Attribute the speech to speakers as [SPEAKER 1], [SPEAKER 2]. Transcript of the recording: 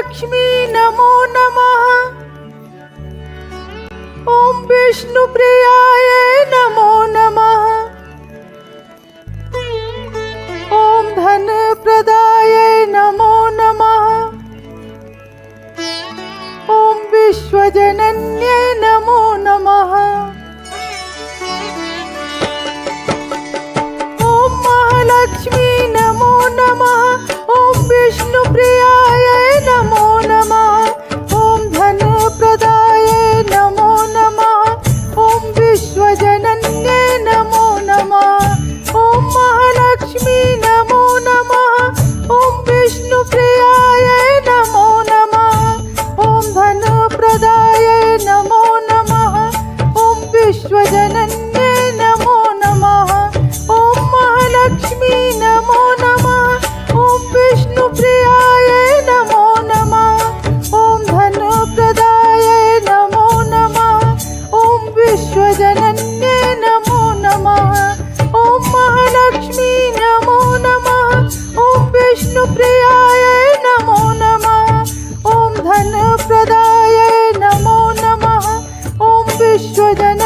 [SPEAKER 1] महालक्ष्मी नमो नमः। ओम विष्णुप्रियाय नमो नमः। ओम धनप्रदाय नमो नमः। ओम विश्वजनन्ये नमो नमः। ओम महालक्ष्मी नमो नमः। ओम विष्णुप्रियाय नमो नमः। ओम धनप्रदाय नमो नमः। ओम विश्वजनन्ये नमो नमः। ओम महालक्ष्मी नमो नमः। ओम विष्णुप्रियाय नमो नमः। ओम धनप्रदाय नमो नमः। ओम विश्वजनन्ये नमो नमः। ओम महालक्ष्मी नमो नमः। ओम विष्णुप्रियाय नमो नमः। ओम धनप्रदाय नमो नमः। ओम विश्वजनन्ये नमो नमः। ओम महालक्ष्मी नमो नमः। ओम विष्णुप्रियाय नमो नमः। ओम धनप्रदाय नमो नमः। ओम विश्वजन